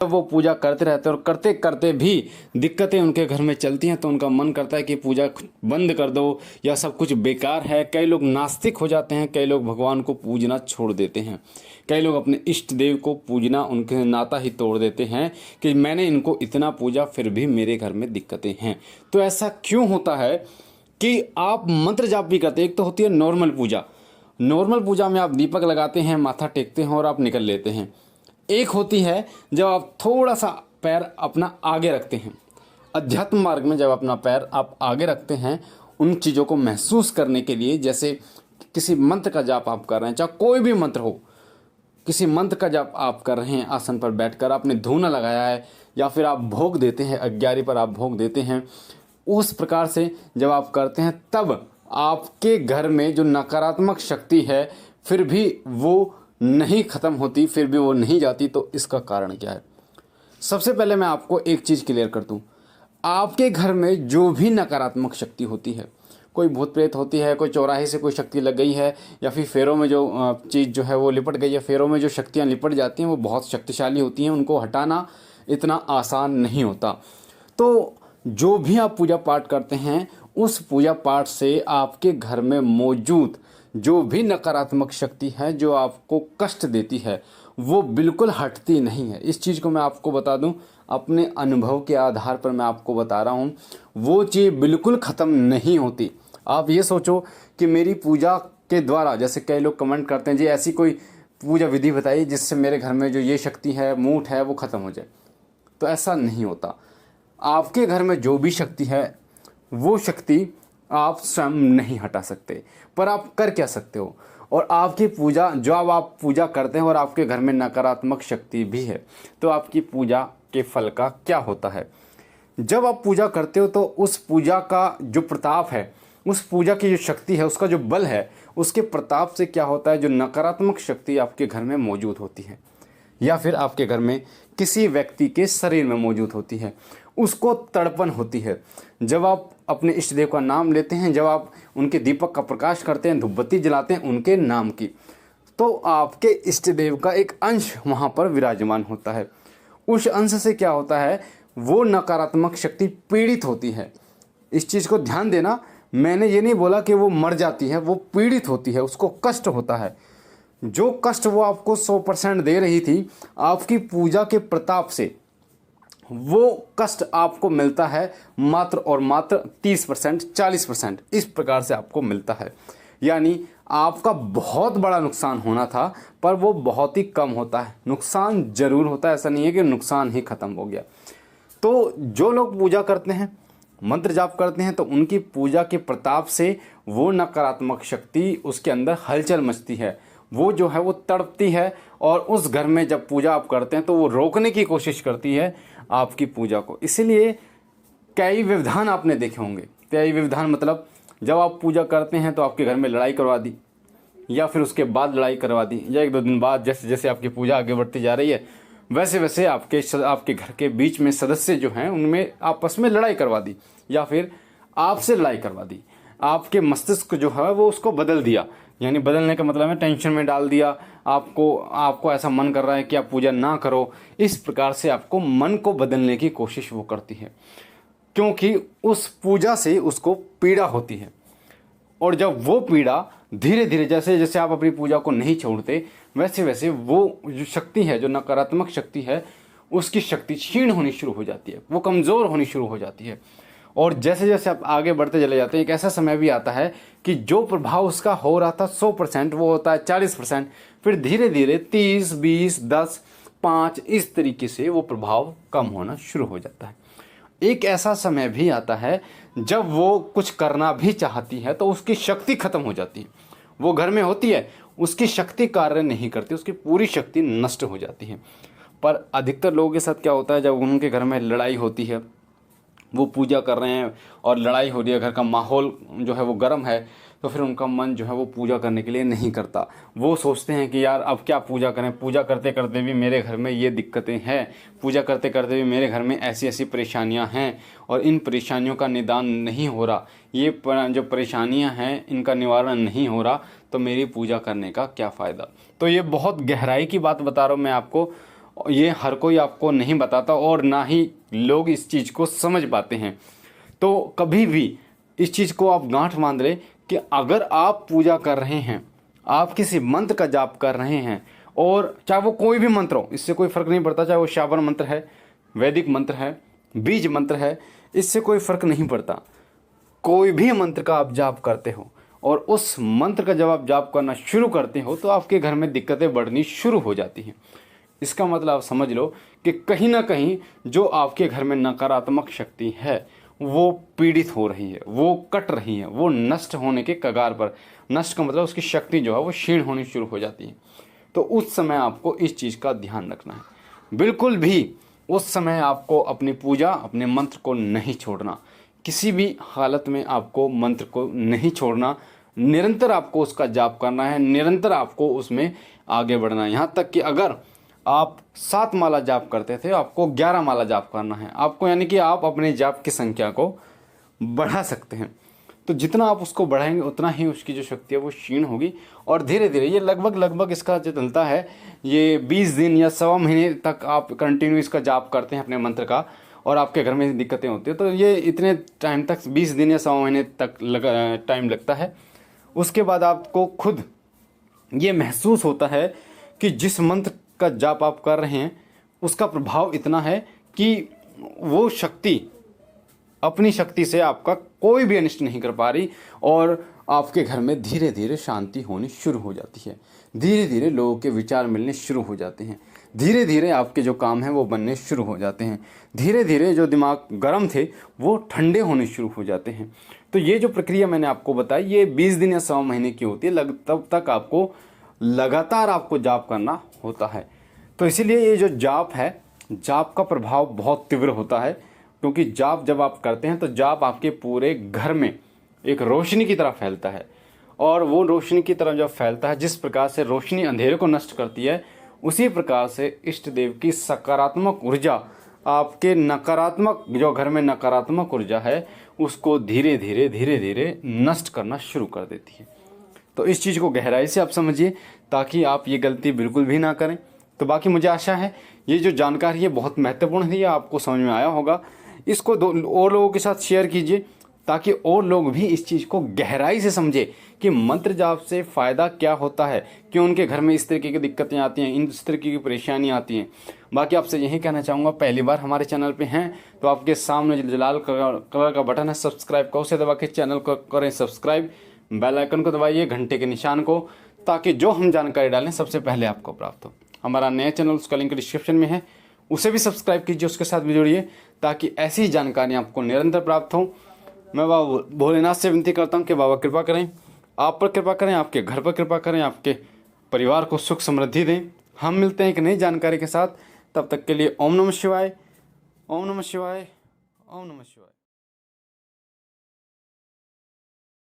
वो पूजा करते रहते हैं और करते करते भी दिक्कतें उनके घर में चलती हैं, तो उनका मन करता है कि पूजा बंद कर दो या सब कुछ बेकार है। कई लोग नास्तिक हो जाते हैं, कई लोग भगवान को पूजना छोड़ देते हैं, कई लोग अपने इष्ट देव को पूजना उनके नाता ही तोड़ देते हैं कि मैंने इनको इतना पूजा फिर भी मेरे घर में दिक्कतें हैं। तो ऐसा क्यों होता है कि आप मंत्र जाप भी करते हैं। एक तो होती है नॉर्मल पूजा, नॉर्मल पूजा में आप दीपक लगाते हैं, माथा टेकते हैं और आप निकल लेते हैं। एक होती है जब आप थोड़ा सा पैर अपना आगे रखते हैं, अध्यात्म मार्ग में जब अपना पैर आप आगे रखते हैं उन चीज़ों को महसूस करने के लिए, जैसे किसी मंत्र का जाप आप कर रहे हैं, चाहे कोई भी मंत्र हो, किसी मंत्र का जाप आप कर रहे हैं आसन पर बैठकर, आपने धूना लगाया है या फिर आप भोग देते हैं, अग्यारी पर आप भोग देते हैं, उस प्रकार से जब आप करते हैं तब आपके घर में जो नकारात्मक शक्ति है फिर भी वो नहीं ख़त्म होती, फिर भी वो नहीं जाती। तो इसका कारण क्या है? सबसे पहले मैं आपको एक चीज़ क्लियर कर दूं, आपके घर में जो भी नकारात्मक शक्ति होती है, कोई भूत प्रेत होती है, कोई चौराहे से कोई शक्ति लग गई है, या फिर फेरों में जो चीज़ जो है वो लिपट गई है, फेरों में जो शक्तियाँ लिपट जाती हैं वो बहुत शक्तिशाली होती हैं, उनको हटाना इतना आसान नहीं होता। तो जो भी आप पूजा पाठ करते हैं उस पूजा पाठ से आपके घर में मौजूद जो भी नकारात्मक शक्ति है जो आपको कष्ट देती है वो बिल्कुल हटती नहीं है। इस चीज़ को मैं आपको बता दूं, अपने अनुभव के आधार पर मैं आपको बता रहा हूं, वो चीज़ बिल्कुल ख़त्म नहीं होती। आप ये सोचो कि मेरी पूजा के द्वारा, जैसे कई लोग कमेंट करते हैं जी ऐसी कोई पूजा विधि बताइए जिससे मेरे घर में जो ये शक्ति है, मूठ है, वो ख़त्म हो जाए। तो ऐसा नहीं होता। आपके घर में जो भी शक्ति है वो शक्ति आप स्वयं नहीं हटा सकते, पर आप कर क्या सकते हो। और आपकी पूजा, जो अब आप पूजा करते हैं और आपके घर में नकारात्मक शक्ति भी है, तो आपकी पूजा के फल का क्या होता है? जब आप पूजा करते हो तो उस पूजा का जो प्रताप है, उस पूजा की जो शक्ति है, उसका जो बल है, उसके प्रताप से क्या होता है, जो नकारात्मक शक्ति आपके घर में मौजूद होती है या फिर आपके घर में किसी व्यक्ति के शरीर में मौजूद होती है, उसको तड़पन होती है। जब आप अपने इष्ट देव का नाम लेते हैं, जब आप उनके दीपक का प्रकाश करते हैं, धूपबत्ती जलाते हैं उनके नाम की, तो आपके इष्ट देव का एक अंश वहाँ पर विराजमान होता है। उस अंश से क्या होता है, वो नकारात्मक शक्ति पीड़ित होती है। इस चीज़ को ध्यान देना, मैंने ये नहीं बोला कि वो मर जाती है, वो पीड़ित होती है, उसको कष्ट होता है। जो कष्ट वो आपको 100% दे रही थी, आपकी पूजा के प्रताप से वो कष्ट आपको मिलता है मात्र और मात्र 30%, 40%, इस प्रकार से आपको मिलता है। यानी आपका बहुत बड़ा नुकसान होना था पर वो बहुत ही कम होता है। नुकसान जरूर होता है, ऐसा नहीं है कि नुकसान ही खत्म हो गया। तो जो लोग पूजा करते हैं, मंत्र जाप करते हैं, तो उनकी पूजा के प्रताप से वो नकारात्मक शक्ति, उसके अंदर हलचल मचती है, वो जो है वो तड़पती है, और उस घर में जब पूजा आप करते हैं तो वो रोकने की कोशिश करती है आपकी पूजा को। इसीलिए कई व्यवधान आपने देखे होंगे। कई व्यवधान मतलब जब आप पूजा करते हैं तो आपके घर में लड़ाई करवा दी, या फिर उसके बाद लड़ाई करवा दी, या एक दो दिन बाद जैसे जैसे आपकी पूजा आगे बढ़ती जा रही है वैसे वैसे आपके घर के बीच में सदस्य जो हैं उनमें आपस में लड़ाई करवा दी, या फिर आपसे लड़ाई करवा दी। आपके मस्तिष्क जो है वो उसको बदल दिया, यानी बदलने का मतलब है टेंशन में डाल दिया। आपको ऐसा मन कर रहा है कि आप पूजा ना करो। इस प्रकार से आपको मन को बदलने की कोशिश वो करती है, क्योंकि उस पूजा से उसको पीड़ा होती है। और जब वो पीड़ा धीरे धीरे, जैसे जैसे आप अपनी पूजा को नहीं छोड़ते, वैसे वैसे वो जो शक्ति है, जो नकारात्मक शक्ति है, उसकी शक्ति क्षीण होनी शुरू हो जाती है, वो कमज़ोर होनी शुरू हो जाती है। और जैसे जैसे आप आगे बढ़ते चले जाते हैं, एक ऐसा समय भी आता है कि जो प्रभाव उसका हो रहा था 100%, वो होता है 40%, फिर धीरे धीरे 30, 20, 10, 5, इस तरीके से वो प्रभाव कम होना शुरू हो जाता है। एक ऐसा समय भी आता है जब वो कुछ करना भी चाहती है तो उसकी शक्ति खत्म हो जाती है। वो घर में होती है, उसकी शक्ति कार्य नहीं करती, उसकी पूरी शक्ति नष्ट हो जाती है। पर अधिकतर लोगों के साथ क्या होता है, जब उनके घर में लड़ाई होती है, वो पूजा कर रहे हैं और लड़ाई हो रही है, घर का माहौल जो है वो गर्म है, तो फिर उनका मन जो है वो पूजा करने के लिए नहीं करता। वो सोचते हैं कि यार अब क्या पूजा करें, पूजा करते करते भी मेरे घर में ये दिक्कतें हैं, पूजा करते करते भी मेरे घर में ऐसी ऐसी परेशानियां हैं और इन परेशानियों का निदान नहीं हो रहा, ये जो परेशानियां हैं इनका निवारण नहीं हो रहा, तो मेरी पूजा करने का क्या फ़ायदा। तो ये बहुत गहराई की बात बता रहा हूँ मैं आपको, ये हर कोई आपको नहीं बताता और ना ही लोग इस चीज़ को समझ पाते हैं। तो कभी भी इस चीज़ को आप गांठ बांध लें कि अगर आप पूजा कर रहे हैं, आप किसी मंत्र का जाप कर रहे हैं, और चाहे वो कोई भी मंत्र हो, इससे कोई फ़र्क नहीं पड़ता, चाहे वो श्रावण मंत्र है, वैदिक मंत्र है, बीज मंत्र है, इससे कोई फ़र्क नहीं पड़ता। कोई भी मंत्र का आप जाप करते हो और उस मंत्र का जब आप जाप करना शुरू करते हो तो आपके घर में दिक्कतें बढ़नी शुरू हो जाती हैं। इसका मतलब आप समझ लो कि कहीं ना कहीं जो आपके घर में नकारात्मक शक्ति है वो पीड़ित हो रही है, वो कट रही है, वो नष्ट होने के कगार पर। नष्ट का मतलब उसकी शक्ति जो है वो क्षीण होनी शुरू हो जाती है। तो उस समय आपको इस चीज़ का ध्यान रखना है। बिल्कुल भी उस समय आपको अपनी पूजा, अपने मंत्र को नहीं छोड़ना। किसी भी हालत में आपको मंत्र को नहीं छोड़ना, निरंतर आपको उसका जाप करना है, निरंतर आपको उसमें आगे बढ़ना है। यहाँ तक कि अगर आप 7 माला जाप करते थे, आपको 11 माला जाप करना है आपको, यानी कि आप अपने जाप की संख्या को बढ़ा सकते हैं। तो जितना आप उसको बढ़ाएंगे उतना ही उसकी जो शक्ति है वो क्षीण होगी, और धीरे धीरे ये लगभग इसका जो चलता है, ये 20 दिन या सवा महीने तक आप कंटिन्यू इसका जाप करते हैं अपने मंत्र का, और आपके घर में दिक्कतें होती है तो ये इतने टाइम तक 20 दिन या सवा महीने तक टाइम लगता है। उसके बाद आपको खुद ये महसूस होता है कि जिस मंत्र का जाप आप कर रहे हैं उसका प्रभाव इतना है कि वो शक्ति अपनी शक्ति से आपका कोई भी अनिष्ट नहीं कर पा रही, और आपके घर में धीरे धीरे शांति होनी शुरू हो जाती है। धीरे धीरे लोगों के विचार मिलने शुरू हो जाते हैं, धीरे धीरे आपके जो काम हैं वो बनने शुरू हो जाते हैं, धीरे धीरे जो दिमाग गर्म थे वो ठंडे होने शुरू हो जाते हैं। तो ये जो प्रक्रिया मैंने आपको बताई ये 20 दिन या सवा महीने की होती है, तब तक आपको लगातार आपको जाप करना होता है। तो इसीलिए ये जो जाप है, जाप का प्रभाव बहुत तीव्र होता है, क्योंकि जाप जब आप करते हैं तो जाप आपके पूरे घर में एक रोशनी की तरह फैलता है, और वो रोशनी की तरह जब फैलता है, जिस प्रकार से रोशनी अंधेरे को नष्ट करती है, उसी प्रकार से इष्ट देव की सकारात्मक ऊर्जा आपके नकारात्मक, जो घर में नकारात्मक ऊर्जा है उसको धीरे धीरे नष्ट करना शुरू कर देती है। तो इस चीज़ को गहराई से आप समझिए ताकि आप ये गलती बिल्कुल भी ना करें। तो बाकी मुझे आशा है ये जो जानकारी है बहुत महत्वपूर्ण है, आपको समझ में आया होगा। इसको और लोगों के साथ शेयर कीजिए ताकि और लोग भी इस चीज़ को गहराई से समझे कि मंत्र जाप से फ़ायदा क्या होता है, क्यों उनके घर में इस तरीके की दिक्कतें आती हैं, इस तरीके की परेशानी आती हैं। बाकी आपसे यही कहना चाहूँगा, पहली बार हमारे चैनल पे हैं तो आपके सामने जो लाल कलर का बटन है सब्सक्राइब का, उसे दबा के चैनल को करें सब्सक्राइब, बेल आइकन को दबाइए, घंटे के निशान को, ताकि जो हम जानकारी डालें सबसे पहले आपको प्राप्त हो। हमारा नया चैनल उसका लिंक डिस्क्रिप्शन में है, उसे भी सब्सक्राइब कीजिए, उसके साथ भी जुड़िए ताकि ऐसी जानकारी आपको निरंतर प्राप्त हो। मैं बाबा भोलेनाथ से विनती करता हूँ कि बाबा कृपा करें, आप पर कृपा करें, आपके घर पर कृपा करें, आपके परिवार को सुख समृद्धि दें। हम मिलते हैं एक नई जानकारी के साथ, तब तक के लिए ओम नमः शिवाय, ओम नमः शिवाय, ओम नमः शिवाय।